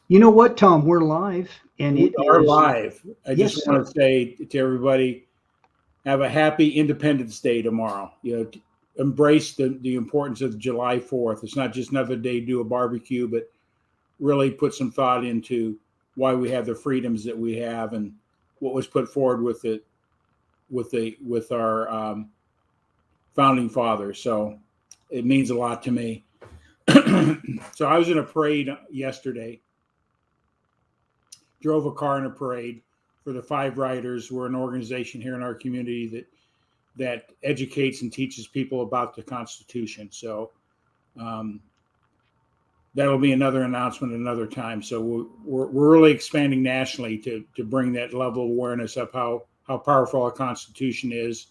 You know what, Tom? We're live, and We it are is live. I yes, just want sir. to say to everybody, have a happy Independence Day tomorrow. Embrace the importance of July 4th. It's not just another day to do a barbecue, but really put some thought into why we have the freedoms that we have and what was put forward with our founding fathers. So it means a lot to me. So I was in a parade yesterday, drove a car in a parade for the Five Riders. We're an organization here in our community that educates and teaches people about the Constitution. So um, that'll be another announcement another time. So we're really expanding nationally to bring that level of awareness of how powerful our Constitution is,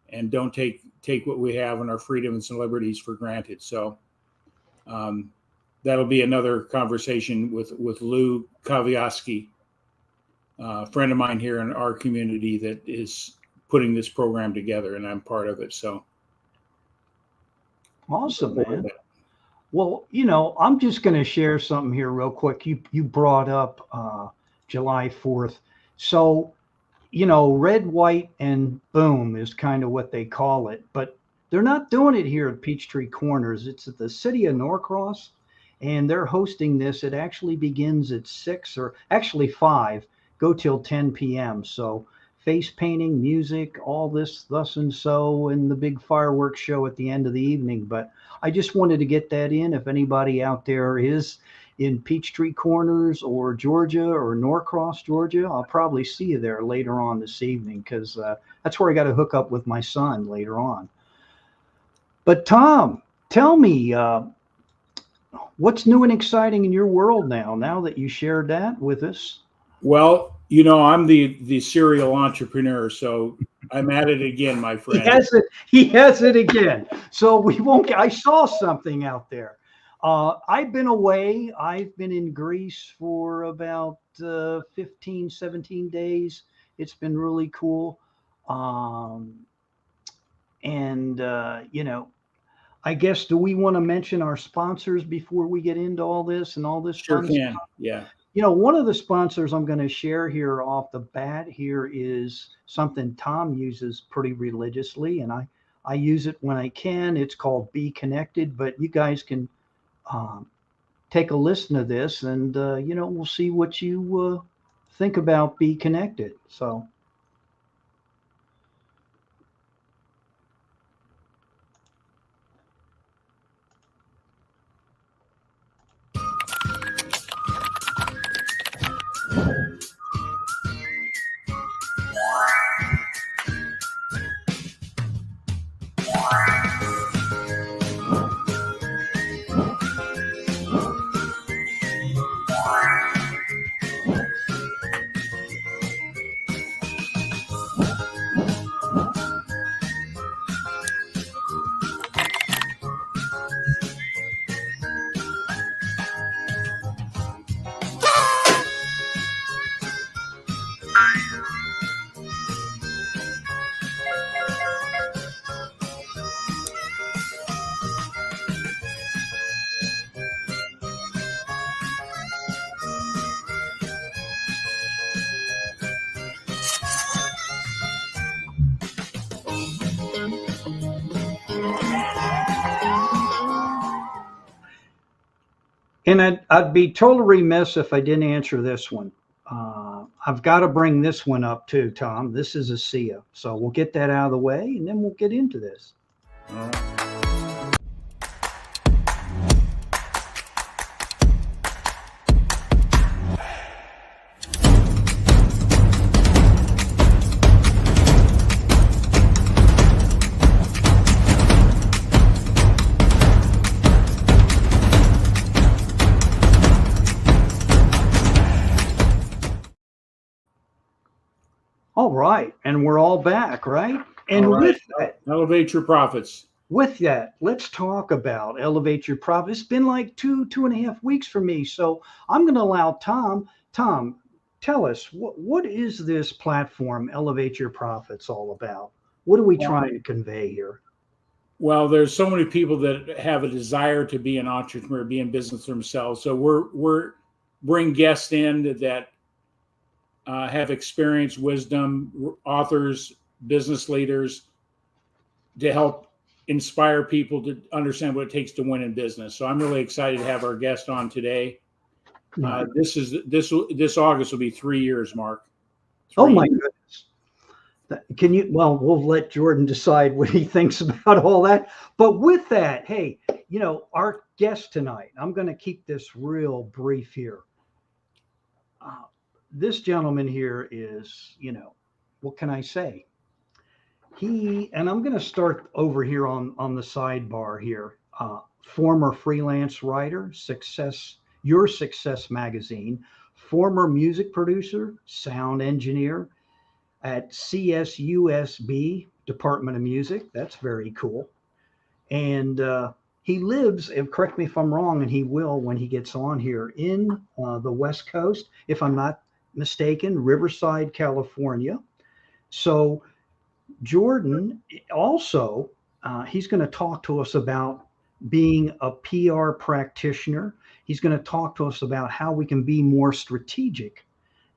and don't take what we have and our freedoms and liberties for granted. So um, that'll be another conversation with Lou Kavioski, a friend of mine here in our community that is putting this program together, and I'm part of it. So Awesome, man. Well, I'm just going to share something here real quick. You brought up July 4th. So, red, white, and boom is kind of what they call it, but they're not doing it here at Peachtree Corners. It's at the city of Norcross, and they're hosting this. It actually begins at 6 or actually 5, go till 10 p.m. So face painting, music, all this, thus and so, and the big fireworks show at the end of the evening. But I just wanted to get that in. If anybody out there is in Peachtree Corners or Georgia or Norcross, Georgia, I'll probably see you there later on this evening because that's where I got to hook up with my son later on. But Tom, tell me, what's new and exciting in your world now that you shared that with us? Well, I'm the serial entrepreneur, so I'm at it again, my He friend. has it. He has it again. So we won't. I saw something out there. I've been away. I've been in Greece for about 15, 17 days. It's been really cool. Um, and, I guess, do we want to mention our sponsors before we get into all this and all this Sure fun stuff? can. Yeah. One of the sponsors I'm going to share here off the bat here is something Tom uses pretty religiously, and I use it when I can. It's called Be Connected, but you guys can um, take a listen to this, and we'll see what you think about Be Connected. So. And I'd be totally remiss if I didn't answer this one. I've got to bring this one up too, Tom. This is a SIA. So we'll get that out of the way and then we'll get into this. All right. All right. And we're all back, right? All And right. Elevate your profits. with that, let's talk about Elevate Your Profit. It's been like 2.5 weeks for me. So I'm going to allow Tom. Tom, tell us what is this platform, Elevate Your Profits, all about? What are we trying to convey here? Well, there's so many people that have a desire to be an entrepreneur, be in business themselves. So we're bring guests in that have experience, wisdom, authors, business leaders, to help inspire people to understand what it takes to win in business. So I'm really excited to have our guest on today. This August will be 3 years, Mark. Oh my goodness. Can you, well, we'll let Jordan decide what he thinks about all that. But with that, hey, our guest tonight, I'm going to keep this real brief here. This gentleman here is, what can I say? And I'm going to start over here on the sidebar here. Former freelance writer, Your Success magazine, former music producer, sound engineer at CSUSB, Department of Music. That's very cool. And he lives, and correct me if I'm wrong, and he will when he gets on here, in the West Coast, if I'm not mistaken, Riverside, California. So Jordan also, he's going to talk to us about being a PR practitioner. He's going to talk to us about how we can be more strategic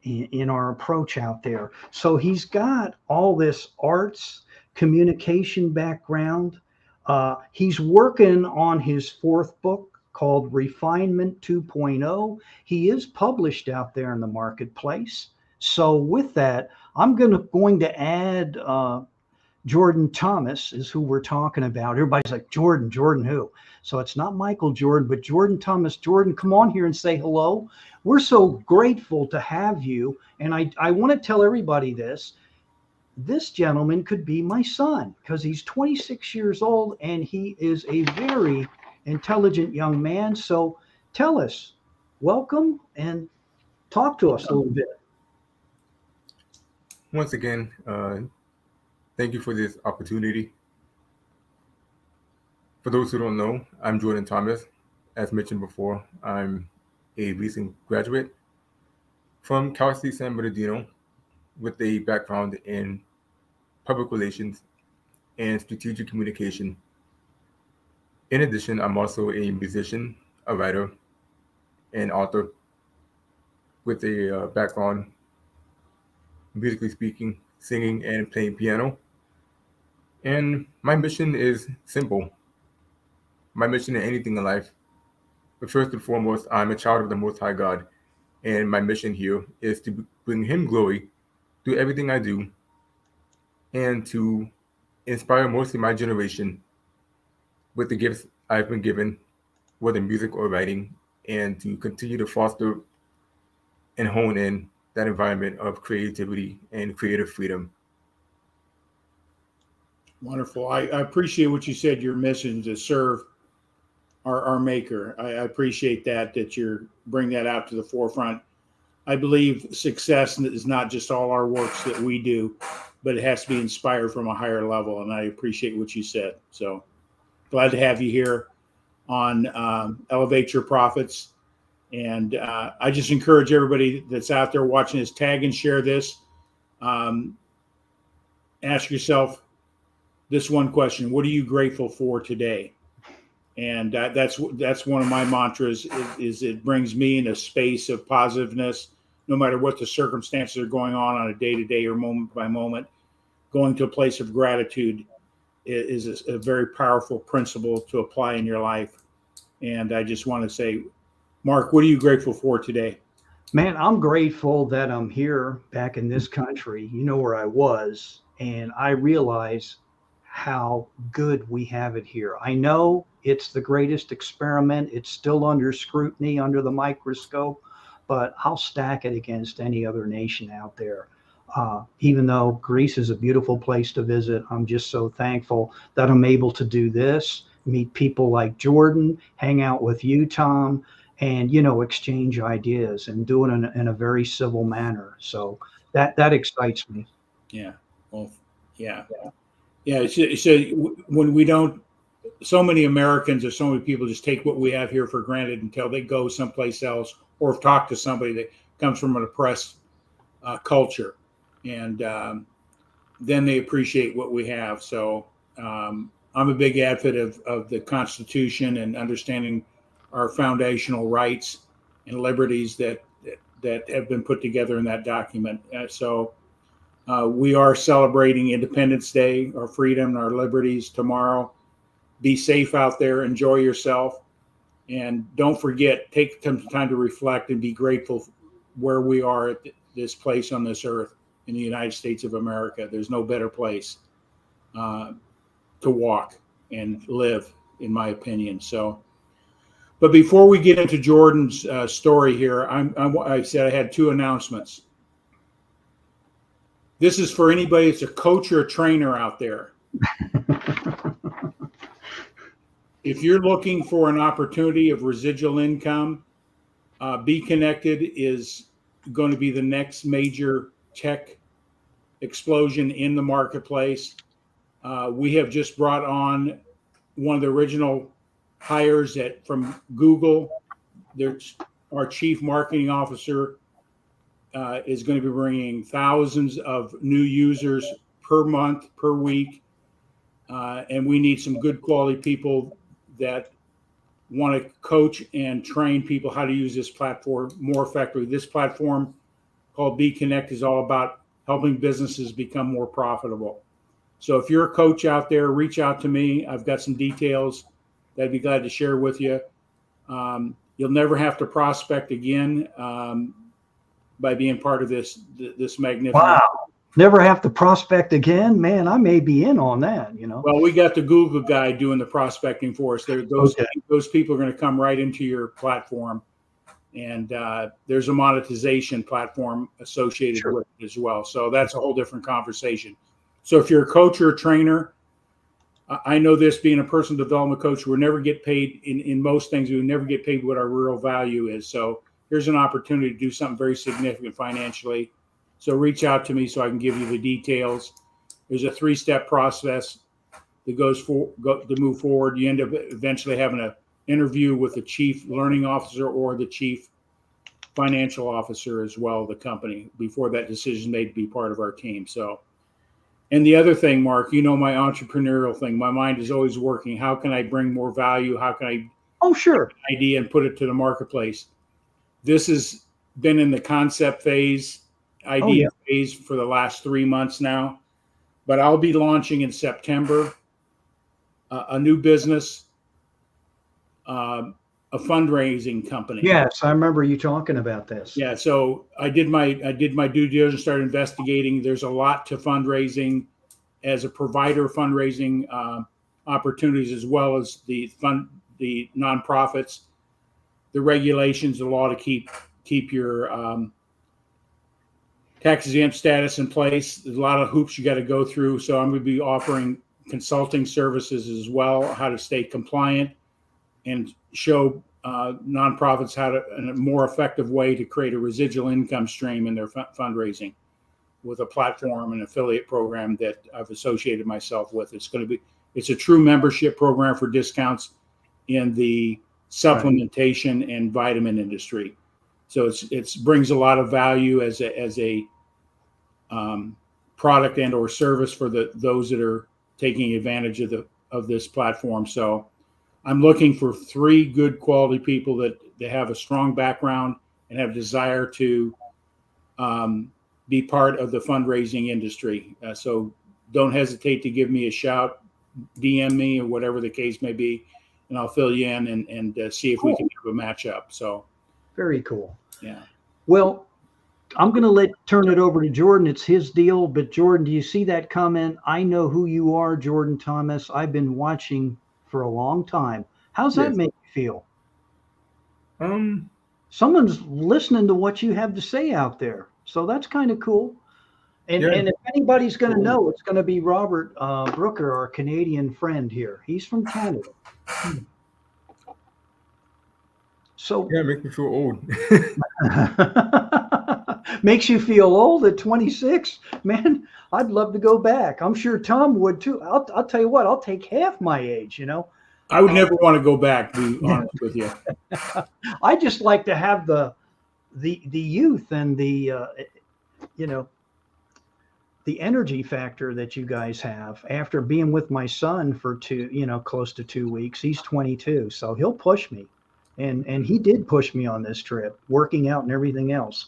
in our approach out there. So he's got all this arts, communication background. He's working on his 4th book called Refinement 2.0. He is published out there in the marketplace. So with that, I'm going to add Jordan Thomas is who we're talking about. Everybody's like, Jordan who? So it's not Michael Jordan, but Jordan Thomas. Jordan, come on here and say hello. We're so grateful to have you. And I want to tell everybody this. This gentleman could be my son because he's 26 years old and he is a very intelligent young man. So tell us, welcome, and talk to us a little bit. Once again, thank you for this opportunity. For those who don't know, I'm Jordan Thomas. As mentioned before, I'm a recent graduate from Cal State San Bernardino with a background in public relations and strategic communication. In addition, I'm also a musician, a writer, and author with a background, musically speaking, singing and playing piano. And my mission is simple. My mission in anything in life, but first and foremost, I'm a child of the Most High God. And my mission here is to bring Him glory through everything I do and to inspire mostly my generation with the gifts I've been given, whether music or writing, and to continue to foster and hone in that environment of creativity and creative freedom. Wonderful. I appreciate what you said, your mission to serve our maker. I appreciate that you're bring that out to the forefront. I believe success is not just all our works that we do, but it has to be inspired from a higher level. And I appreciate what you said. So glad to have you here on Elevate Your Profits. And I just encourage everybody that's out there watching this, tag and share this. Ask yourself this one question: what are you grateful for today? And that's one of my mantras. Is it brings me in a space of positiveness, no matter what the circumstances are going on a day-to-day or moment by moment. Going to a place of gratitude is a very powerful principle to apply in your life. And I just want to say, Mark, what are you grateful for today? Man, I'm grateful that I'm here back in this country. You know where I was, and I realize how good we have it here. I know it's the greatest experiment. It's still under scrutiny, under the microscope, but I'll stack it against any other nation out there. Even though Greece is a beautiful place to visit, I'm just so thankful that I'm able to do this, meet people like Jordan, hang out with you, Tom, and, exchange ideas and do it in a very civil manner. So that excites me. Yeah. Well, yeah. Yeah. So when we don't, so many Americans or so many people just take what we have here for granted until they go someplace else or talk to somebody that comes from an oppressed culture. And then they appreciate what we have. So I'm a big advocate of the Constitution and understanding our foundational rights. and liberties that have been put together in that document. We are celebrating Independence Day, our freedom and our liberties tomorrow. Be safe out there, enjoy yourself, and don't forget, take some time to reflect and be grateful where we are at this place on this earth in the United States of America. There's no better place to walk and live, in my opinion. So, but before we get into Jordan's story here, I said I had two announcements. This is for anybody that's a coach or a trainer out there. If you're looking for an opportunity of residual income, Be Connected is going to be the next major tech explosion in the marketplace. We have just brought on one of the original hires from Google. Our chief marketing officer is going to be bringing thousands of new users per month, per week. And we need some good quality people that want to coach and train people how to use this platform more effectively. This platform called Be Connect is all about helping businesses become more profitable. So if you're a coach out there, reach out to me. I've got some details that I'd be glad to share with you. You'll never have to prospect again by being part of this magnificent. Wow. Never have to prospect again? Man, I may be in on that, you know. Well, we got the Google guy doing the prospecting for us. Those people are going to come right into your platform. And there's a monetization platform associated with it as well. So that's a whole different conversation. So if you're a coach or a trainer, I know this, being a personal development coach, we never get paid in most things. We never get paid what our real value is. So here's an opportunity to do something very significant financially. So reach out to me so I can give you the details. There's a 3-step process that to move forward. You end up eventually having an interview with the chief learning officer or the chief financial officer as well of the company before that decision is made to be part of our team. So, and the other thing, Mark, you know, my entrepreneurial thing, my mind is always working. How can I bring more value? How can I take an idea and put it to the marketplace? This has been in the concept phase, phase for the last 3 months now, but I'll be launching in September a new business, a fundraising company. Yes, I remember you talking about this. Yeah, so I did my due diligence, started investigating. There's a lot to fundraising as a provider of fundraising opportunities, as well as the nonprofits, the regulations, the law to keep your tax exempt status in place. There's a lot of hoops you got to go through. So I'm going to be offering consulting services as well, how to stay compliant and show nonprofits how to, in a more effective way, to create a residual income stream in their fundraising with a platform and affiliate program that I've associated myself with. It's a true membership program for discounts in the supplementation and vitamin industry. So it brings a lot of value as a product and or service for those that are taking advantage of this platform. So I'm looking for 3 good quality people that have a strong background and have desire to be part of the fundraising industry. So don't hesitate to give me a shout, DM me, or whatever the case may be, and I'll fill you in and see if we can have a matchup. So very cool. Yeah. Well, I'm going to turn it over to Jordan. It's his deal. But Jordan, do you see that comment? I know who you are, Jordan Thomas. I've been watching for a long time. How's that make you feel? Someone's listening to what you have to say out there. So that's kind of cool. And if anybody's going to know, it's going to be Robert Brooker, our Canadian friend here. He's from Canada. So it makes me feel old. Makes you feel old at 26? Man, I'd love to go back. I'm sure Tom would too. I'll tell you what, I'll take half my age, you know. I would never want to go back, to be honest with you. I just like to have the youth and the the energy factor that you guys have after being with my son for close to 2 weeks. He's 22, so he'll push me. and he did push me on this trip, working out and everything else.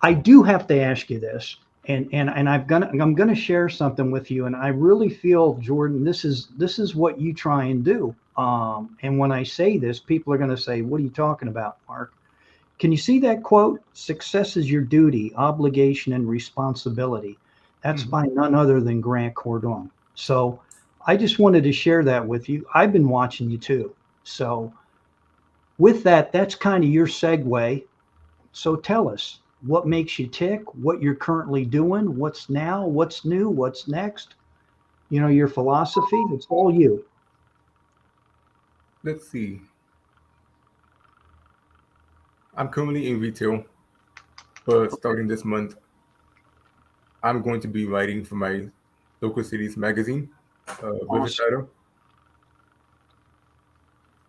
I do have to ask you this, and I'm gonna share something with you, and I really feel, Jordan, this is what you try and do. And when I say this, people are gonna say, "What are you talking about, Mark?" Can you see that quote? Success is your duty, obligation, and responsibility. That's by none other than Grant Cardone. So I just wanted to share that with you. I've been watching you too. So with that, that's kind of your segue. So tell us what makes you tick, what you're currently doing, what's now, what's new, what's next. Your philosophy. It's all you. Let's see. I'm currently in retail, but starting this month, I'm going to be writing for my local city's magazine, Awesome. Riverside.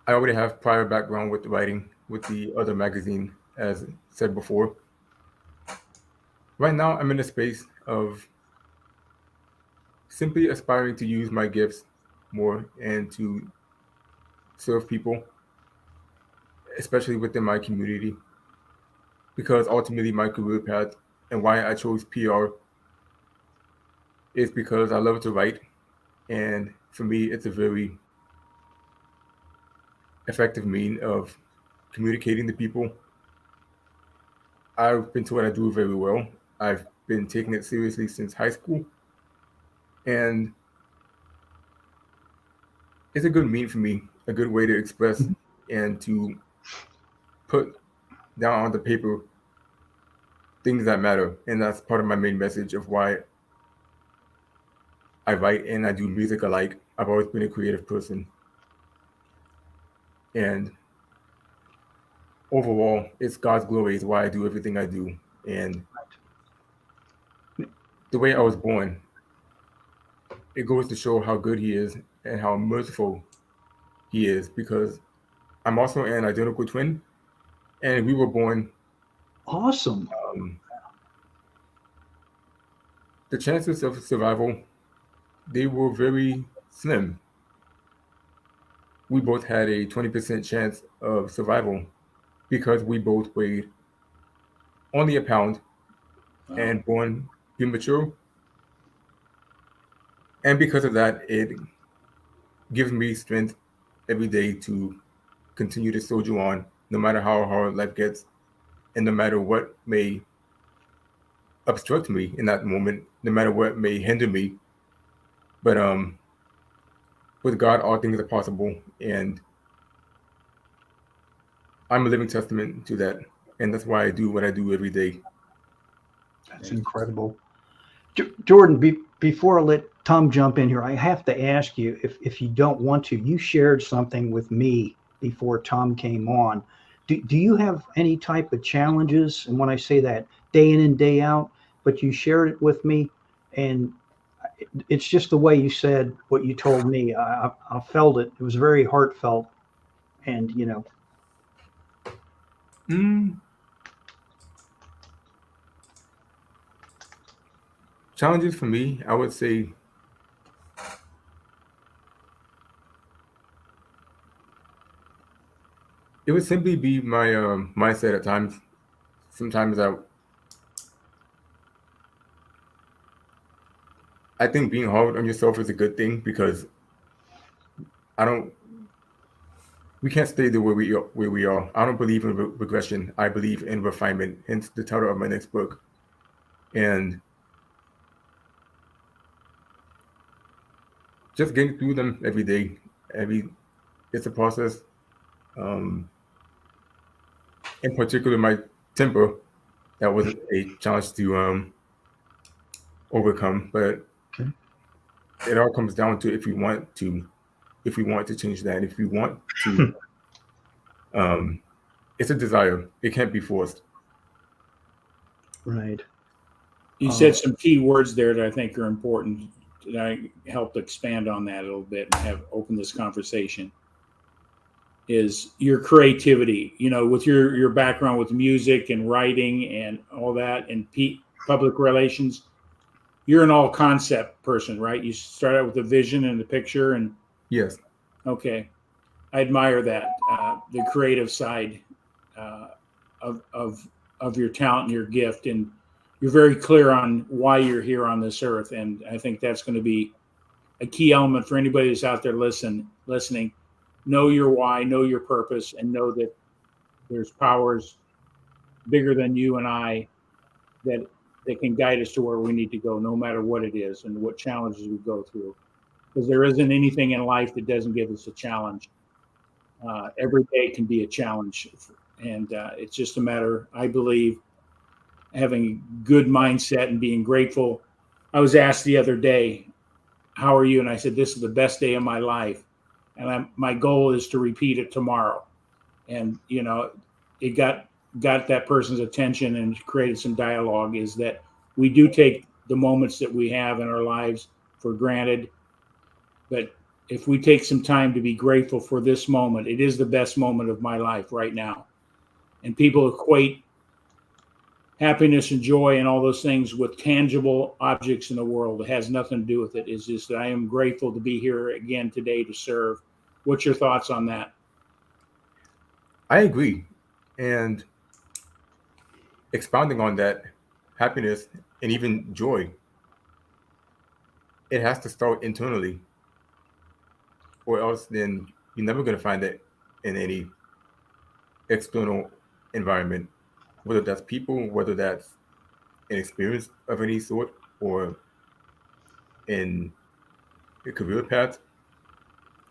I already have prior background with writing with the other magazine, as said before. Right now, I'm in a space of simply aspiring to use my gifts more and to serve people, especially within my community, because ultimately my career path and why I chose PR is because I love to write, and for me, it's a very effective mean of communicating to people. I've been told I do it very well. I've been taking it seriously since high school, and it's a good mean for me, a good way to express and to put down on the paper things that matter. And that's part of my main message of why I write and I do music alike. I've always been a creative person. And overall, it's God's glory is why I do everything I do. And the way I was born, it goes to show how good He is and how merciful He is, because I'm also an identical twin, and we were born. Awesome. The chances of survival, they were very slim. We both had a 20% chance of survival because we both weighed only a pound and born premature. And because of that, it gives me strength every day to continue to soldier on, no matter how hard life gets, and no matter what may obstruct me in that moment, no matter what may hinder me. But with God, all things are possible, and I'm a living testament to that, and that's why I do what I do every day. That's incredible. Jordan, before I let Tom jump in here, I have to ask you, if you don't want to, you shared something with me before Tom came on. Do you have any type of challenges? And when I say that, day in and day out, but you shared it with me, and it's just the way you said what you told me. I felt it. It was very heartfelt, and Mm, challenges for me, I would say it would simply be my mindset at times. Sometimes I think being hard on yourself is a good thing because I don't. We can't stay the way we are. I don't believe in regression. I believe in refinement. Hence the title of my next book. And just getting through them every day. It's a process. Um, in particular, my temper, that was a challenge to overcome. But okay. it all comes down to if we want to change that, if we want to, it's a desire. It can't be forced. Right. You said some key words there that I think are important. That I helped expand on that a little bit and have opened this conversation. Is your creativity, with your background with music and writing and all that and public relations, you're an all concept person, right? You start out with the vision and the picture and Yes. okay. I admire that, the creative side uh, of your talent and your gift, and you're very clear on why you're here on this earth. And I think that's going to be a key element for anybody who's out there listening. Know your why, know your purpose, and know that there's powers bigger than you and I that can guide us to where we need to go, no matter what it is and what challenges we go through. Because there isn't anything in life that doesn't give us a challenge. Every day can be a challenge, and it's just a matter, I believe, having a good mindset and being grateful. I was asked the other day, "How are you?" And I said, "This is the best day of my life, and my goal is to repeat it tomorrow." And it got that person's attention and created some dialogue. Is that we do take the moments that we have in our lives for granted, but if we take some time to be grateful for this moment, it is the best moment of my life right now. And people equate happiness and joy and all those things with tangible objects in the world. It has nothing to do with it. It's just that I am grateful to be here again today to serve. What's your thoughts on that? I agree. And expounding on that, happiness and even joy, it has to start internally, or else then you're never going to find it in any external environment, whether that's people, whether that's an experience of any sort, or in a career path.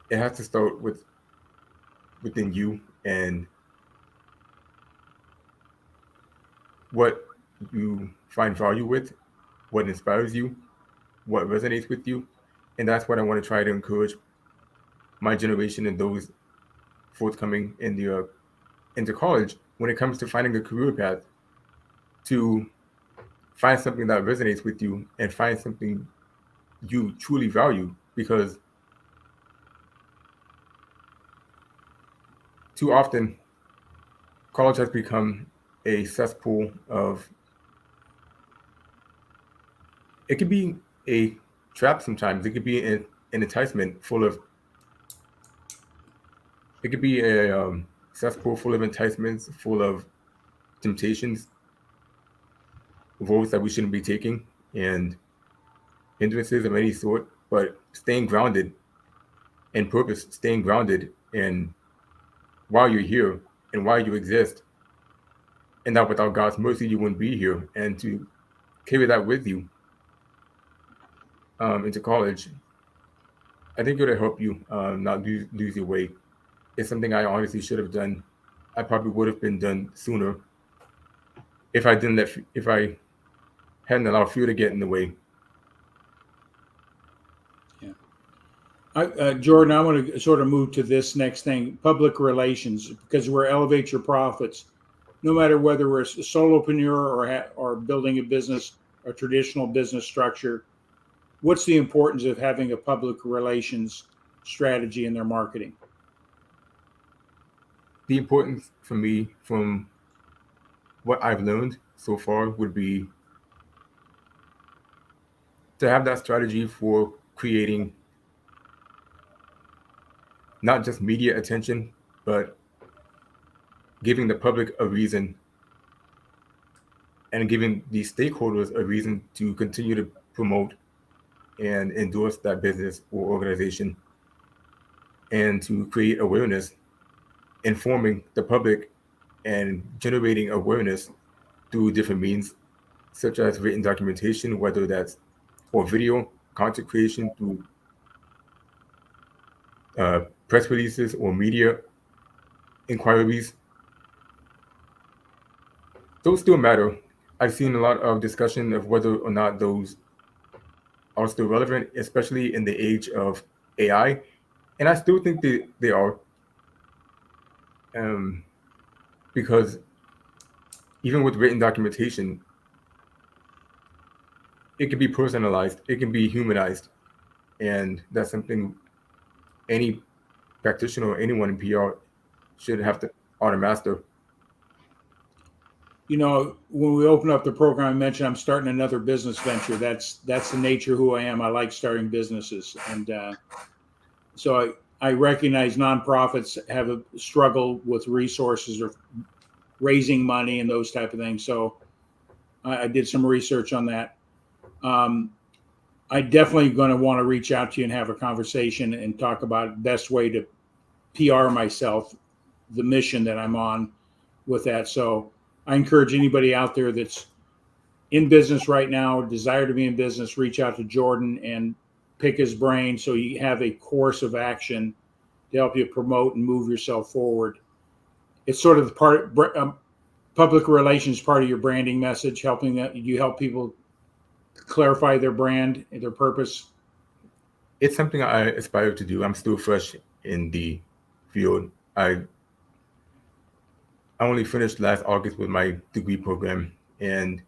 It has to start within you and what you find value with, what inspires you, what resonates with you. And that's what I want to try to encourage my generation and those forthcoming into college when it comes to finding a career path, to find something that resonates with you and find something you truly value. Because too often college has become a cesspool of, it could be a trap sometimes. It could be an enticement full of, it could be a cesspool full of enticements, full of temptations, roads that we shouldn't be taking, and hindrances of any sort. But staying grounded in purpose, staying grounded in why you're here and why you exist, and that without God's mercy you wouldn't be here, and to carry that with you into college, I think it'll help you not lose your way. It's something I honestly should have done. I probably would have been done sooner if I hadn't allowed fear to get in the way. Yeah. Jordan, I want to sort of move to this next thing, public relations, because we're Elevate Your Profits. No matter whether we're a solopreneur or building a business, a traditional business structure, what's the importance of having a public relations strategy in their marketing? The importance for me, from what I've learned so far, would be to have that strategy for creating not just media attention, but giving the public a reason and giving the stakeholders a reason to continue to promote and endorse that business or organization, and to create awareness, informing the public and generating awareness through different means, such as written documentation, whether that's or video content creation through press releases or media inquiries. Those still matter. I've seen a lot of discussion of whether or not those are still relevant, especially in the age of AI. And I still think they are. Because even with written documentation, it can be personalized, it can be humanized. And that's something any practitioner or anyone in PR should have to master. When we open up the program, I mentioned I'm starting another business venture. That's the nature of who I am. I like starting businesses. And so I recognize nonprofits have a struggle with resources or raising money and those type of things. So I did some research on that. I definitely going to want to reach out to you and have a conversation and talk about best way to PR myself, the mission that I'm on with that. So I encourage anybody out there that's in business right now, desire to be in business, reach out to Jordan and pick his brain so you have a course of action to help you promote and move yourself forward. It's sort of the public relations part of your branding message, helping that you help people clarify their brand, their purpose. It's something I aspire to do. I'm still fresh in the field. I only finished last August with my degree program, and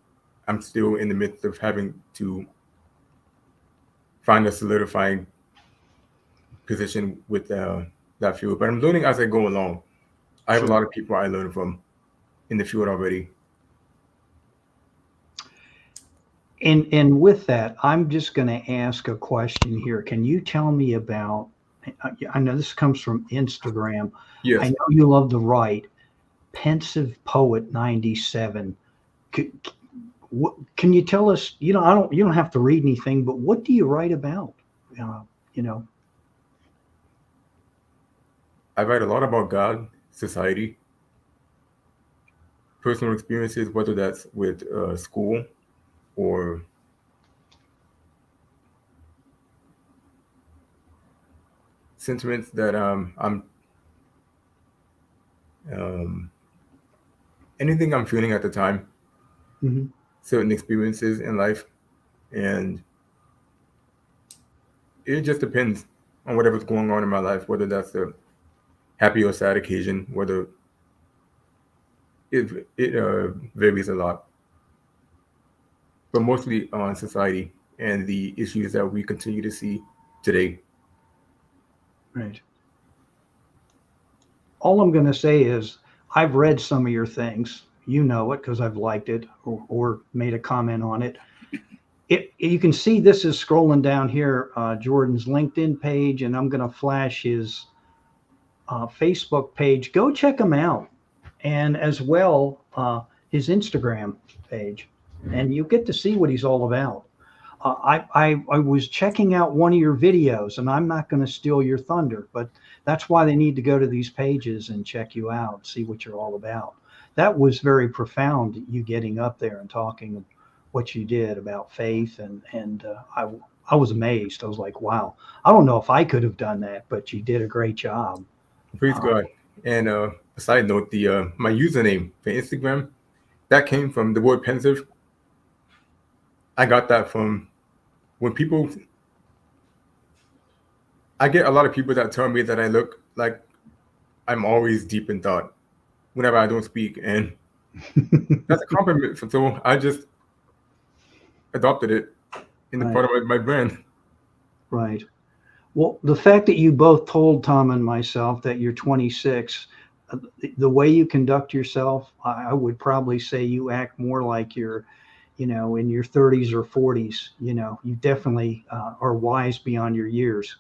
I'm still in the midst of having to find a solidifying position with that field. But I'm learning as I go along. I have a lot of people I learn from in the field already. And with that, I'm just going to ask a question here. Can you tell me about, I know this comes from Instagram. Yes. I know you love to write. Pensive Poet 97. Can you tell us, you don't have to read anything, but what do you write about? I write a lot about God, society, personal experiences, whether that's with school or sentiments that anything I'm feeling at the time, certain experiences in life, and it just depends on whatever's going on in my life, whether that's a happy or sad occasion, whether it varies a lot, but mostly on society and the issues that we continue to see today. Right. All I'm going to say is I've read some of your things. You know it because I've liked it or made a comment on it. You can see this is scrolling down here, Jordan's LinkedIn page, and I'm going to flash his Facebook page. Go check him out, and as well his Instagram page, and you get to see what he's all about. I was checking out one of your videos, and I'm not going to steal your thunder, but that's why they need to go to these pages and check you out, see what you're all about. That was very profound, you getting up there and talking what you did about faith, and I was amazed. I was like, wow, I don't know if I could have done that, but you did a great job. Praise God. And a side note, the my username for Instagram, that came from the word pensive. I got that from when I get a lot of people that tell me that I look like I'm always deep in thought whenever I don't speak, and that's a compliment. So I just adopted it in the part of my brand. Right. Well, the fact that you both told Tom and myself that you're 26, the way you conduct yourself, I would probably say you act more like you're, in your 30s or 40s. You definitely are wise beyond your years.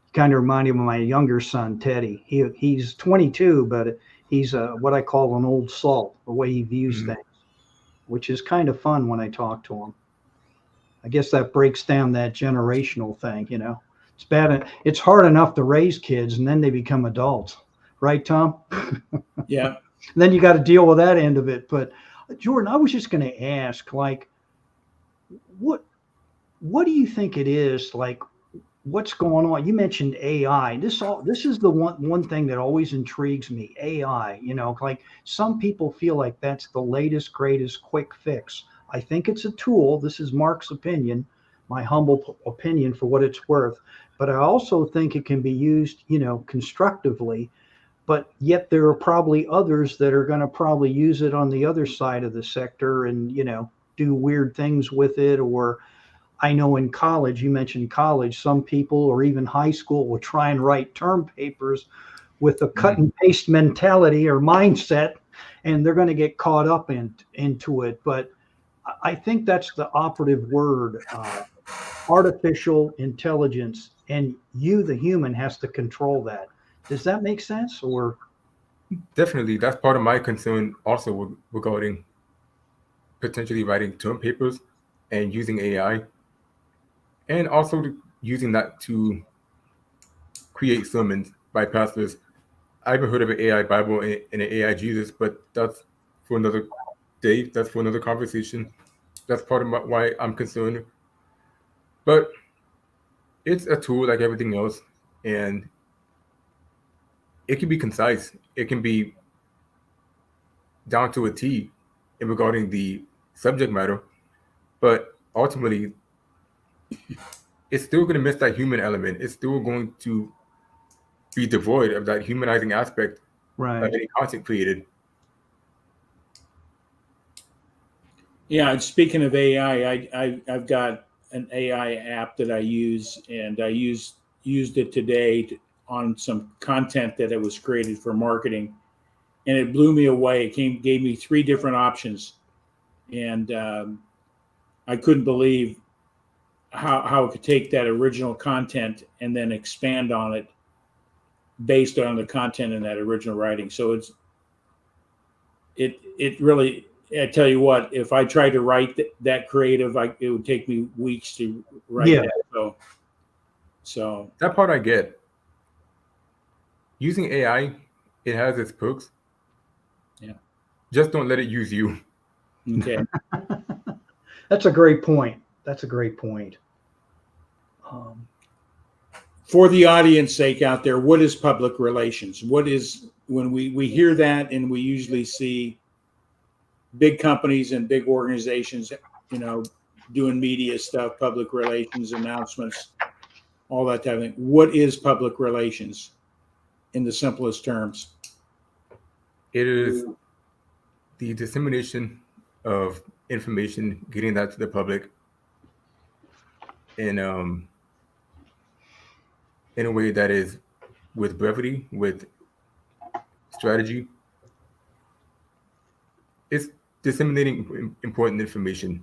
You kind of remind me of my younger son, Teddy. He's 22, but he's what I call an old salt, the way he views things, which is kind of fun when I talk to him. I guess that breaks down that generational thing, It's bad. It's hard enough to raise kids, and then they become adults, right, Tom? Yeah. Then you got to deal with that end of it. But Jordan, I was just going to ask, like, what do you think it is? Like, what's going on? You mentioned AI. This is the one thing that always intrigues me. AI. Like some people feel like that's the latest, greatest quick fix. I think it's a tool. This is Mark's opinion, my humble opinion for what it's worth. But I also think it can be used, constructively. But yet there are probably others that are going to probably use it on the other side of the sector and, do weird things with it. Or I know in college, you mentioned college, some people or even high school will try and write term papers with a cut and paste mentality or mindset, and they're going to get caught up into it. But I think that's the operative word, artificial intelligence. and you, the human, has to control that. Does that make sense? Or Definitely, that's part of my concern also regarding potentially writing term papers and using AI, and also using that to create sermons by pastors. I haven't heard of an AI Bible and an AI Jesus, but that's for another day. That's for another conversation. That's part of why I'm concerned. But it's a tool like everything else, and it can be concise. It can be down to a T in regarding the subject matter, but ultimately, it's still going to miss that human element. It's still going to be devoid of that humanizing aspect of right? any content created. Yeah, and speaking of AI, I've got an AI app that I use, and I used it today on some content that it was created for marketing, and it blew me away. It gave me three different options, and I couldn't believe how it could take that original content and then expand on it based on the content in that original writing. So it really, I tell you what, if I tried to write that creative, it would take me weeks to write Yeah. that. So That part I get. Using AI, it has its perks. Yeah. Just don't let it use you. okay. That's a great point. That's a great point. For the audience sake out there, what is public relations? What is, when we hear that, and we usually see big companies and big organizations, doing media stuff, public relations announcements, all that type of thing. What is public relations in the simplest terms? It is the dissemination of information, getting that to the public in a way that is with brevity, with strategy. It's disseminating important information.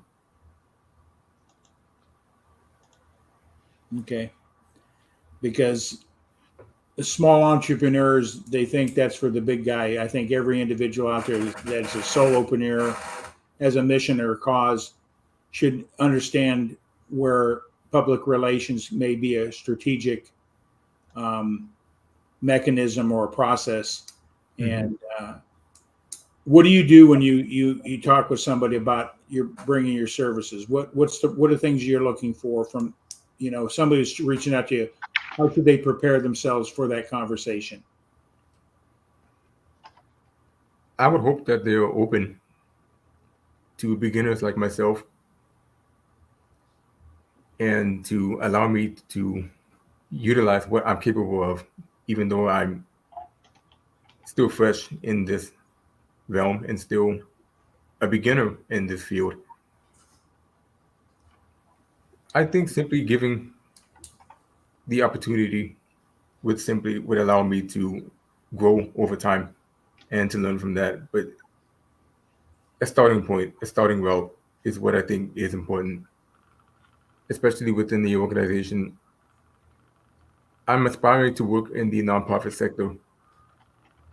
Okay. Because the small entrepreneurs, they think that's for the big guy. I think every individual out there that's a solopreneur, has a mission or a cause, should understand where public relations may be a strategic mechanism or a process. And what do you do when you talk with somebody about you're bringing your services? What are things you're looking for from somebody who's reaching out to you? How should they prepare themselves for that conversation? I would hope that they're open to beginners like myself and to allow me to utilize what I'm capable of, even though I'm still fresh in this realm and still a beginner in this field. I think simply giving the opportunity would allow me to grow over time and to learn from that. But a starting point, a starting route is what I think is important, especially within the organization. I'm aspiring to work in the nonprofit sector,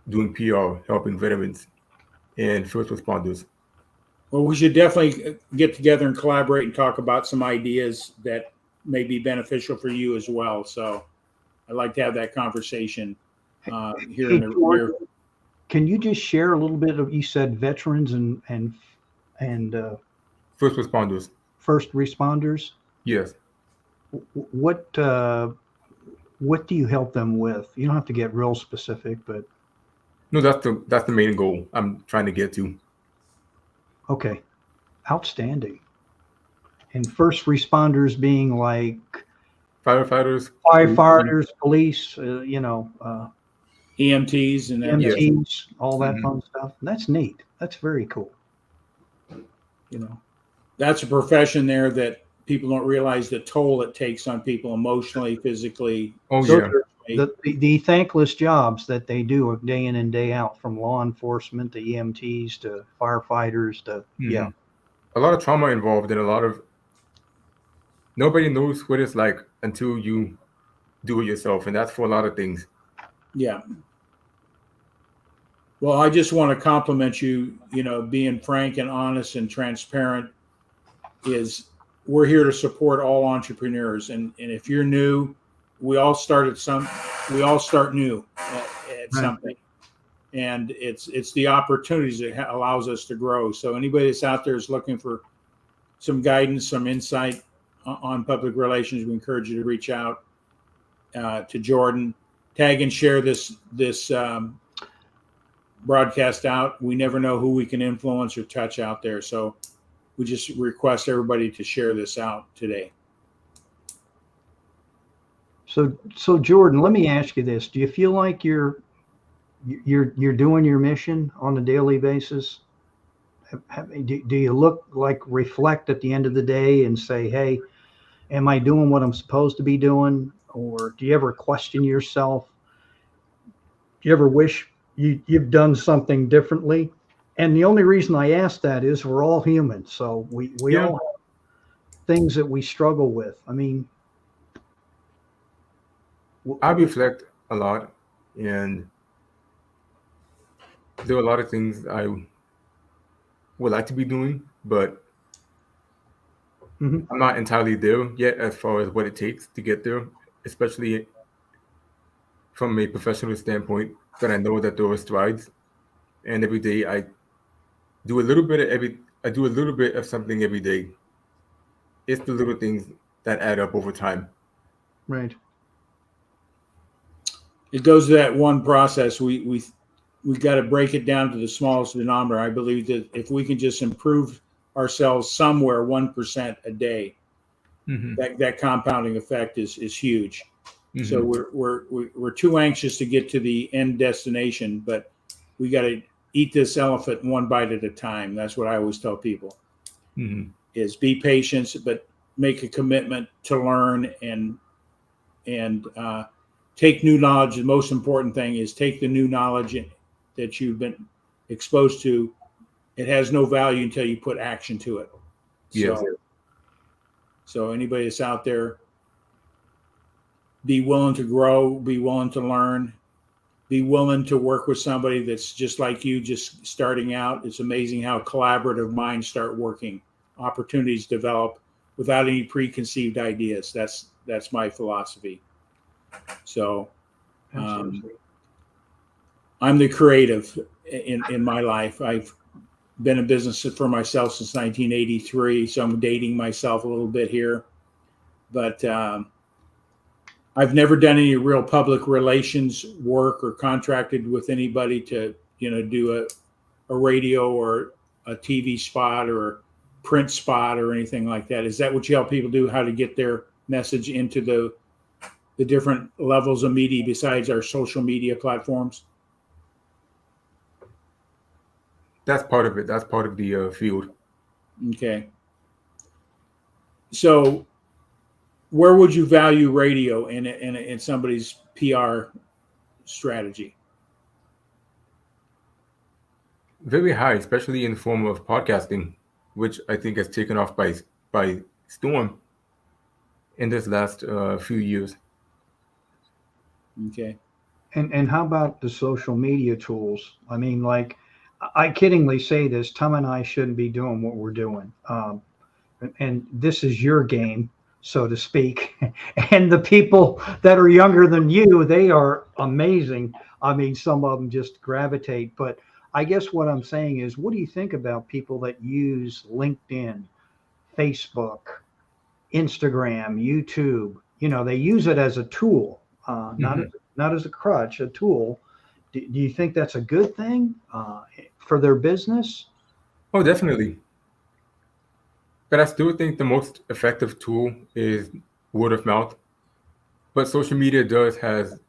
doing PR, helping veterans and first responders. Well, we should definitely get together and collaborate and talk about some ideas that may be beneficial for you as well. So I'd like to have that conversation here Hey, in the George, near. can you just share a little bit of, you said veterans and First responders, first responders? yes. What do you help them with? You don't have to get real specific, but No, that's the main goal I'm trying to get to. okay, outstanding. And first responders being like Firefighters, firefighters, police, EMTs and that. Yes. EMTs, all that Mhm. fun stuff. That's neat. That's very cool. That's a profession there that people don't realize the toll it takes on people emotionally, physically. Oh So yeah, the thankless jobs that they do day in and day out, from law enforcement to EMTs to firefighters to yeah. a lot of trauma involved and a lot of nobody knows what it's like until you do it yourself, and that's for a lot of things. Yeah. Well, I just want to compliment you, being frank and honest and transparent we're here to support all entrepreneurs. And if you're new, we all start new at something. And it's the opportunities that allows us to grow. So anybody that's out there is looking for some guidance, some insight on public relations, we encourage you to reach out to Jordan, tag and share this broadcast out. We never know who we can influence or touch out there. So we just request everybody to share this out today. So Jordan, let me ask you this. Do you feel like you're doing your mission on a daily basis? Do you reflect at the end of the day and say, hey, am I doing what I'm supposed to be doing? Or do you ever question yourself? Do you ever wish you've done something differently? And the only reason I ask that is we're all human. So we all have things that we struggle with. I mean, I reflect a lot, and there are a lot of things I would like to be doing, but I'm not entirely there yet as far as what it takes to get there, especially from a professional standpoint. But I know that there are strides, and every day I do a little bit of something every day. It's the little things that add up over time. Right. It goes to that one process. We've got to break it down to the smallest denominator. I believe that if we can just improve ourselves somewhere 1% a day, that compounding effect is huge. So we're too anxious to get to the end destination, but we got to eat this elephant one bite at a time. That's what I always tell people: is be patient, but make a commitment to learn and take new knowledge. The most important thing is take the new knowledge that you've been exposed to. It has no value until you put action to it. Yes. So anybody that's out there, be willing to grow, be willing to learn, be willing to work with somebody that's just like you, just starting out. It's amazing how collaborative minds start working. Opportunities develop without any preconceived ideas. That's my philosophy. So I'm the creative in my life. I've been in business for myself since 1983, so I'm dating myself a little bit here. But I've never done any real public relations work or contracted with anybody to, do a radio or a TV spot or a print spot or anything like that. Is that what you help people do? How to get their message into the different levels of media besides our social media platforms? That's part of it. That's part of the field. Okay. So where would you value radio in somebody's PR strategy? Very high, especially in the form of podcasting, which I think has taken off by storm in this last few years. Okay. And how about the social media tools? I mean, like, I kiddingly say this, Tom and I shouldn't be doing what we're doing. And this is your game, so to speak. And the people that are younger than you, they are amazing. I mean, some of them just gravitate. But I guess what I'm saying is, what do you think about people that use LinkedIn, Facebook, Instagram, YouTube? They use it as a tool, not as a crutch, a tool. Do you think that's a good thing for their business? Oh, definitely. But I still think the most effective tool is word of mouth. But social media has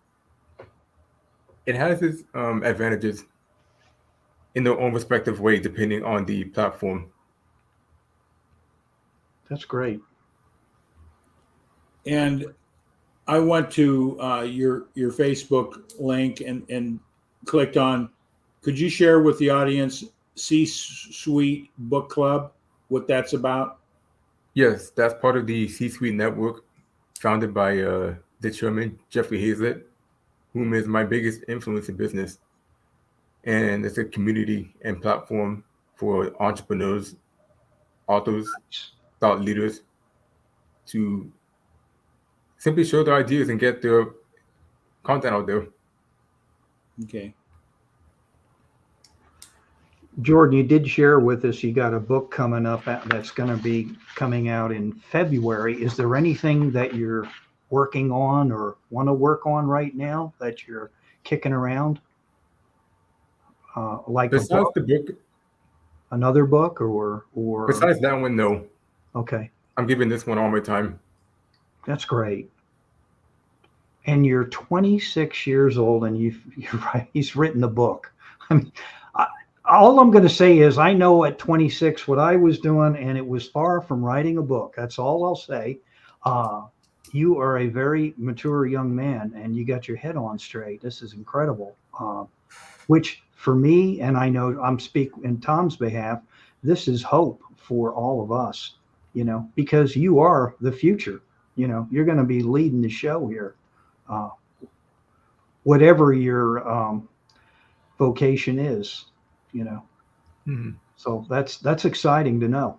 its advantages in their own respective way, depending on the platform. That's great. And I went to your Facebook link and clicked on. Could you share with the audience C-Suite Book Club, what that's about? Yes, that's part of the C-Suite network founded by the chairman, Jeffrey Hazlett, whom is my biggest influence in business. And it's a community and platform for entrepreneurs, authors, thought leaders to simply show their ideas and get their content out there. Okay. Jordan, you did share with us you got a book coming up that's going to be coming out in February. Is there anything that you're working on or want to work on right now that you're kicking around? Like besides the book, another book, or besides that one, no. Okay, I'm giving this one all my time. that's great. And you're 26 years old, and he's written the book. I mean, all I'm going to say is I know at 26 what I was doing, and it was far from writing a book. That's all I'll say. You are a very mature young man, and you got your head on straight. This is incredible. Which for me, and I know I'm speaking in Tom's behalf, this is hope for all of us, because you are the future. You're going to be leading the show here. Whatever your vocation is, Mm-hmm. So that's exciting to know.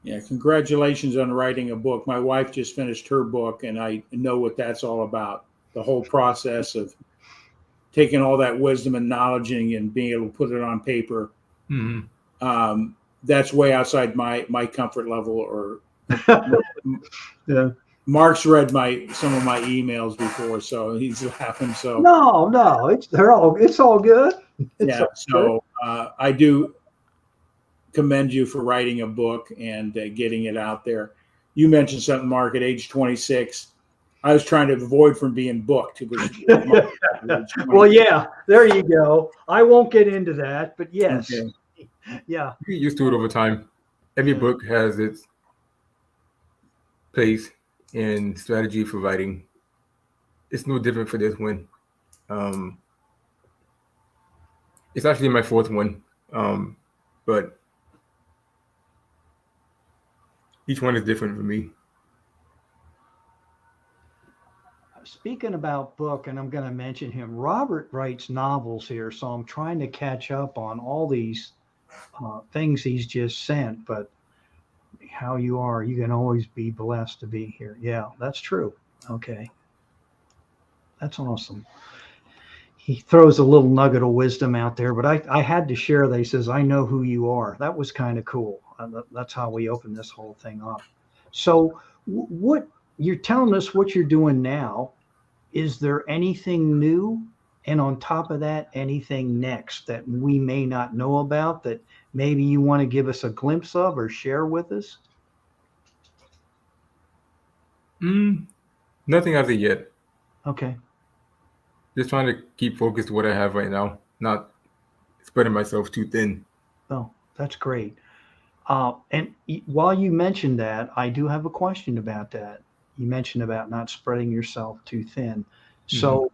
Yeah, congratulations on writing a book. My wife just finished her book, and I know what that's all about. The whole process of taking all that wisdom and knowledge and being able to put it on paper. Mm-hmm. That's way outside my comfort level. Or Yeah. Mark's read some of my emails before, so he's laughing. So no, it's all good. Yeah, so I do commend you for writing a book and getting it out there. You mentioned something, Mark, at age 26. I was trying to avoid from being booked. It was Well, yeah, there you go. I won't get into that, but yes. Okay. Yeah. You get used to it over time. Every book has its place and strategy for writing. It's no different for this one. It's actually my fourth one, but each one is different for me. Speaking about book, and I'm going to mention him, Robert writes novels here, so I'm trying to catch up on all these things he's just sent, but how you can always be blessed to be here. Yeah, that's true. Okay. That's awesome. He throws a little nugget of wisdom out there, but I had to share that. He says, I know who you are. That was kind of cool. That's how we opened this whole thing up. So what you're telling us what you're doing now, is there anything new? And on top of that, anything next that we may not know about that maybe you want to give us a glimpse of or share with us? Nothing as of yet. Okay. Just trying to keep focused to what I have right now, not spreading myself too thin. Oh, that's great. And while you mentioned that, I do have a question about that. You mentioned about not spreading yourself too thin. So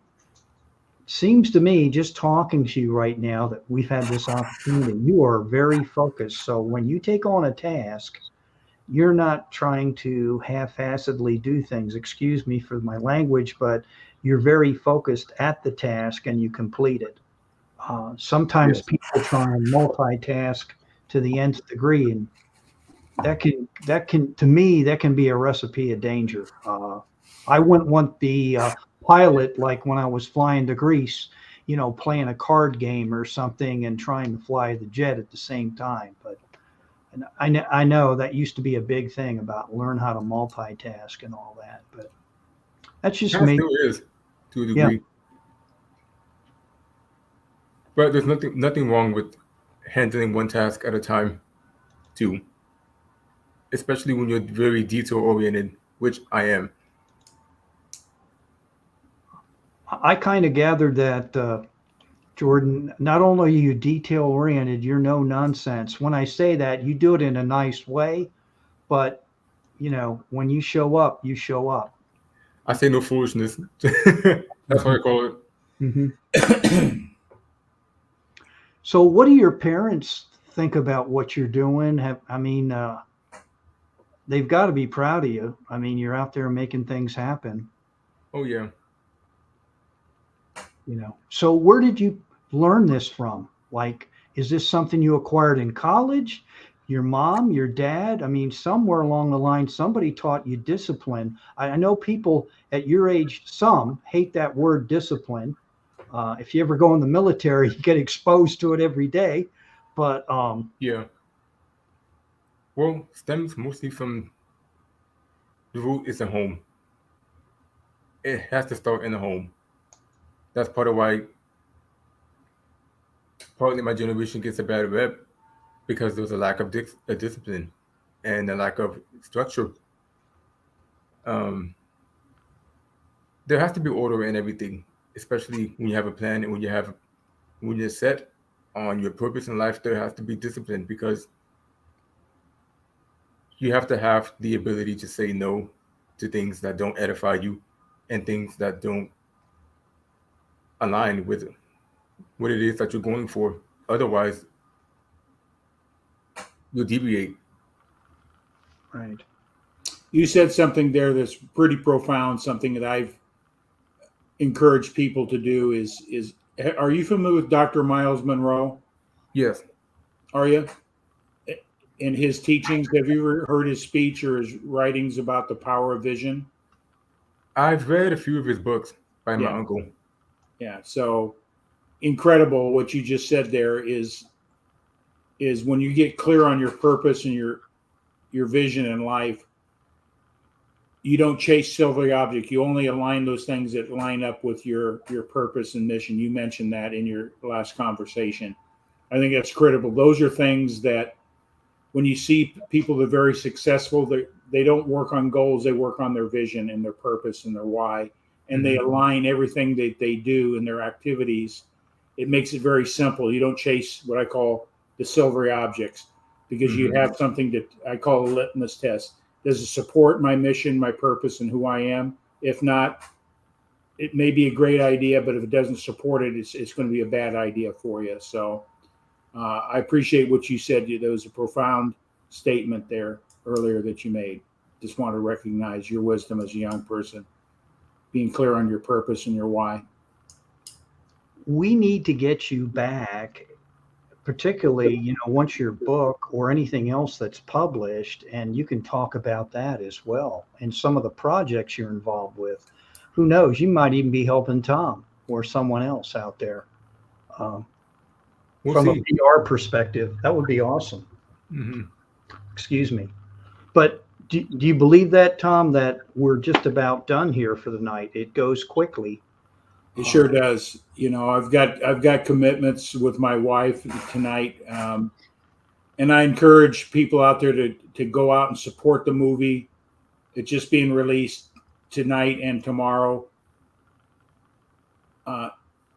seems to me, just talking to you right now, that we've had this opportunity. You are very focused. So when you take on a task, you're not trying to half-assedly do things. Excuse me for my language, but you're very focused at the task and you complete it. Sometimes people try and multitask to the nth degree, and that can to me that can be a recipe of danger. I wouldn't want the pilot, like when I was flying to Greece, playing a card game or something and trying to fly the jet at the same time. But I know that used to be a big thing about learn how to multitask and all that. But that's just me. Still is to a degree. Yeah. But there's nothing wrong with handling one task at a time, too. Especially when you're very detail oriented, which I am. I kind of gathered that, Jordan, not only are you detail oriented, you're no nonsense. When I say that, you do it in a nice way, but when you show up, you show up. I say no foolishness. That's what I call it. Mm-hmm. So what do your parents think about what you're doing? They've got to be proud of you. I mean, you're out there making things happen. Oh yeah. So where did you learn this from? Like, is this something you acquired in college? Your mom, your dad? I mean, somewhere along the line, somebody taught you discipline. I know people at your age, some hate that word discipline. If you ever go in the military, you get exposed to it every day. But Yeah. Well, stems mostly from the root is the home. It has to start in the home. That's part of why partly my generation gets a bad rep because there's a lack of discipline and a lack of structure. Um, there has to be order in everything, especially when you have a plan and when you're set on your purpose in life. There has to be discipline because you have to have the ability to say no to things that don't edify you and things that don't align with what it is that you're going for. Otherwise, you'll deviate. right. You said something there that's pretty profound. Something that I've encouraged people to do is. Are you familiar with Dr. Miles Monroe? Yes, Are you? In his teachings, have you ever heard his speech or his writings about the power of vision? I've read a few of his books by my Yeah. uncle. Yeah. So incredible what you just said there is when you get clear on your purpose and your vision in life, you don't chase silvery object. You only align those things that line up with your purpose and mission. You mentioned that in your last conversation. I think that's critical. Those are things that when you see people that are very successful, they don't work on goals, they work on their vision and their purpose and their why. And they align everything that they do in their activities. It makes it very simple. You don't chase what I call the silvery objects because you have something that I call a litmus test. Does it support my mission, my purpose, and who I am? If not, it may be a great idea, but if it doesn't support it, it's going to be a bad idea for you. So I appreciate what you said. There was a profound statement there earlier that you made. Just want to recognize your wisdom as a young person, being clear on your purpose and your why. We need to get you back, particularly, once your book or anything else that's published, and you can talk about that as well and some of the projects you're involved with. Who knows? You might even be helping Tom or someone else out there. We'll From a see. PR perspective, that would be awesome. Excuse me. But do you believe that, Tom, that we're just about done here for the night? It goes quickly. It sure does. I've got commitments with my wife tonight, and I encourage people out there to go out and support the movie. It's just being released tonight and tomorrow.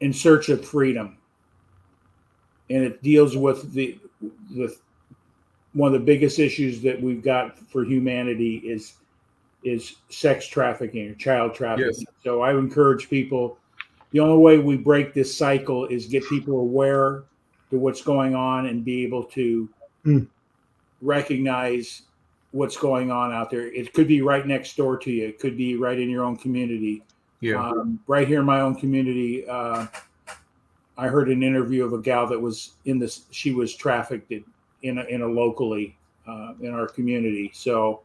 In Search of Freedom, and it deals with the one of the biggest issues that we've got for humanity is sex trafficking or child trafficking. Yes. So I encourage people. The only way we break this cycle is get people aware to what's going on and be able to recognize what's going on out there. It could be right next door to you. It could be right in your own community. Yeah. Right here in my own community, I heard an interview of a gal that was she was trafficked in a locally in our community. So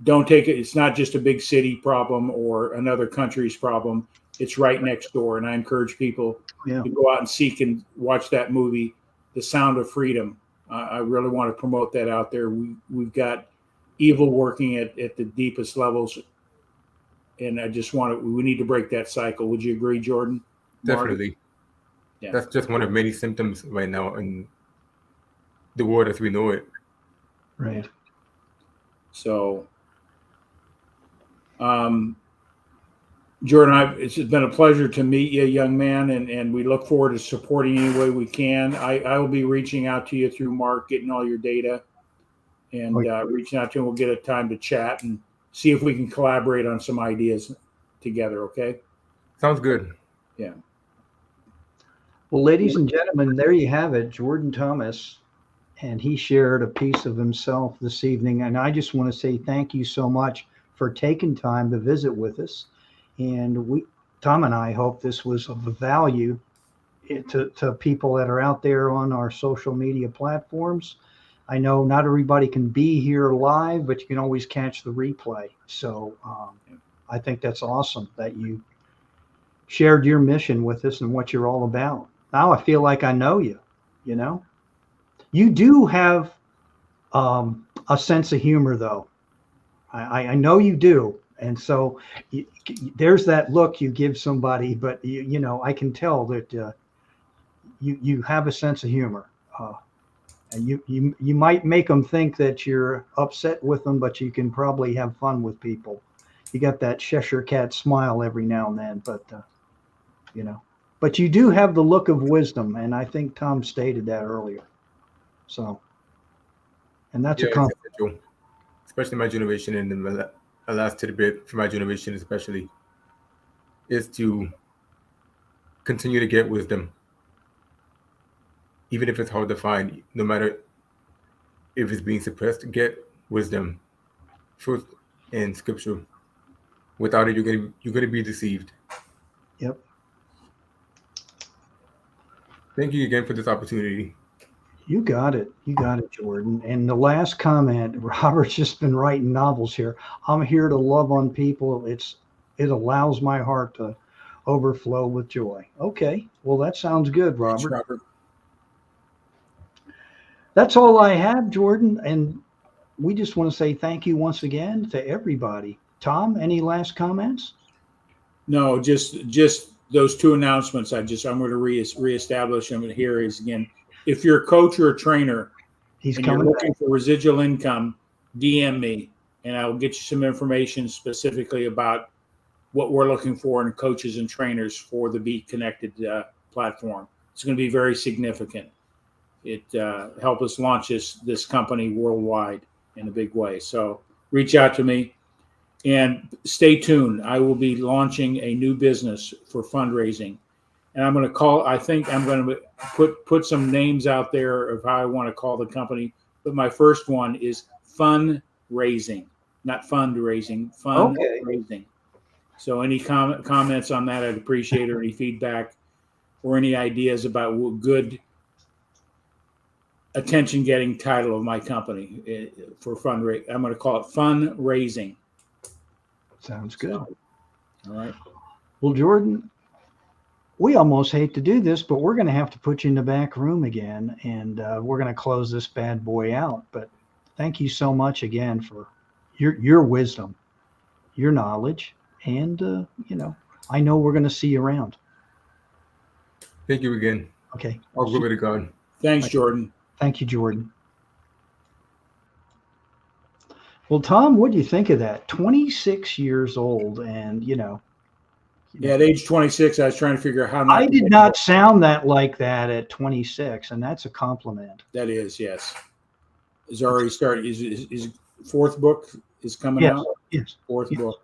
don't take it. It's not just a big city problem or another country's problem. It's right next door. And I encourage people to go out and seek and watch that movie, The Sound of Freedom. I really want to promote that out there. We've got evil working at the deepest levels. And we need to break that cycle. Would you agree, Jordan? Definitely. Yeah. That's just one of many symptoms right now in the world as we know it. Right. So, Jordan, it's been a pleasure to meet you, young man, and we look forward to supporting you any way we can. I will be reaching out to you through Mark, getting all your data, and reaching out to him. We'll get a time to chat and see if we can collaborate on some ideas together, okay? Sounds good. Yeah. Well, ladies and gentlemen, there you have it, Jordan Thomas, and he shared a piece of himself this evening. And I just want to say thank you so much for taking time to visit with us. And Tom and I hope this was of value to people that are out there on our social media platforms. I know not everybody can be here live, but you can always catch the replay. So I think that's awesome that you shared your mission with us and what you're all about. Now I feel like I know you. You know, you do have a sense of humor, though. I know you do. And so there's that look you give somebody, but you know, I can tell that you have a sense of humor, and you might make them think that you're upset with them, but you can probably have fun with people. You got that Cheshire cat smile every now and then, but you know, but you do have the look of wisdom, and I think Tom stated that earlier. So, and that's Yeah, a it's compliment. essential, especially my generation, and the last tidbit for my generation especially is to continue to get wisdom, even if it's hard to find. No matter if it's being suppressed, get wisdom, truth, and scripture. Without it, you're gonna be deceived. Yep. Thank you again for this opportunity. You got it. You got it, Jordan. And the last comment, Robert's just been writing novels here. I'm here to love on people. It allows my heart to overflow with joy. Okay. Well, that sounds good, Thanks, Robert. Robert. That's all I have, Jordan. And we just want to say thank you once again to everybody. Tom, any last comments? No, just those two announcements. I'm going to reestablish them here. Is again, if you're a coach or a trainer He's and you're coming looking for residual income, DM me and I'll get you some information specifically about what we're looking for in coaches and trainers for the Be Connected platform. It's going to be very significant. It helped us launch this company worldwide in a big way. So reach out to me and stay tuned. I will be launching a new business for fundraising, and I'm going to I think I'm going to put some names out there of how I want to call the company. But my first one is fundraising, not fundraising, fundraising. Okay. So any comments on that, I'd appreciate, or any feedback or any ideas about what good attention-getting title of my company for fundraising. I'm going to call it fundraising. Sounds good. So, all right. Well, Jordan, we almost hate to do this, but we're going to have to put you in the back room again, and we're going to close this bad boy out. But thank you so much again for your wisdom, your knowledge, and you know, I know we're going to see you around. Thank you again. Okay. All glory to God. Thanks, Jordan. Thank you, Jordan. Well, Tom, what do you think of that? 26 years old, and you know. Yeah, at age 26, I was trying to figure out how. I did not sound that like that at 26, and that's a compliment. That is, yes. Is already started. His fourth book is coming out. Yes. Fourth book.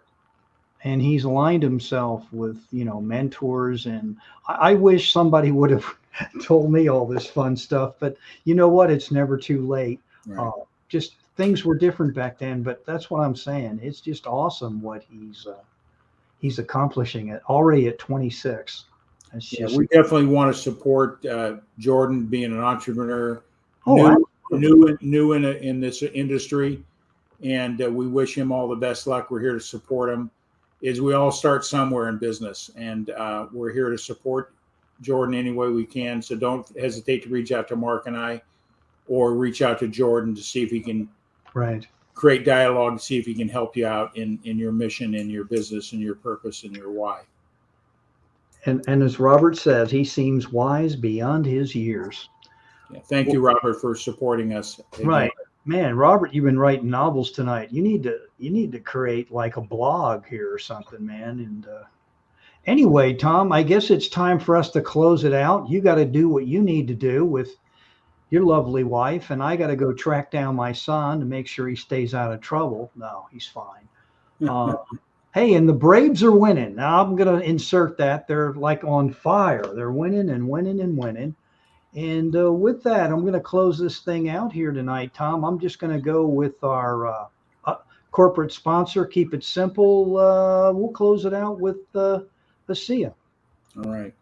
And he's aligned himself with, you know, mentors. And I wish somebody would have told me all this fun stuff. But you know what? It's never too late. Right. Just things were different back then. But that's what I'm saying. It's just awesome what he's accomplishing it already at 26. We definitely want to support Jordan being an entrepreneur, new in this industry, and we wish him all the best luck. We're here to support him. Is we all start somewhere in business, and we're here to support Jordan any way we can. So don't hesitate to reach out to Mark and I, or reach out to Jordan to see if he can create dialogue, to see if he can help you out in your mission, in your business, and your purpose, and your why. And as Robert says, he seems wise beyond his years. Yeah, thank you, Robert, for supporting us. Right. Man, Robert, you've been writing novels tonight. You need to create like a blog here or something, man. And anyway, Tom, I guess it's time for us to close it out. You got to do what you need to do with your lovely wife, and I got to go track down my son to make sure he stays out of trouble. No, he's fine. Hey, and the Braves are winning. Now I'm going to insert that. They're like on fire. They're winning and winning and winning. And with that, I'm going to close this thing out here tonight, Tom. I'm just going to go with our corporate sponsor. Keep it simple. We'll close it out with a see ya. All right.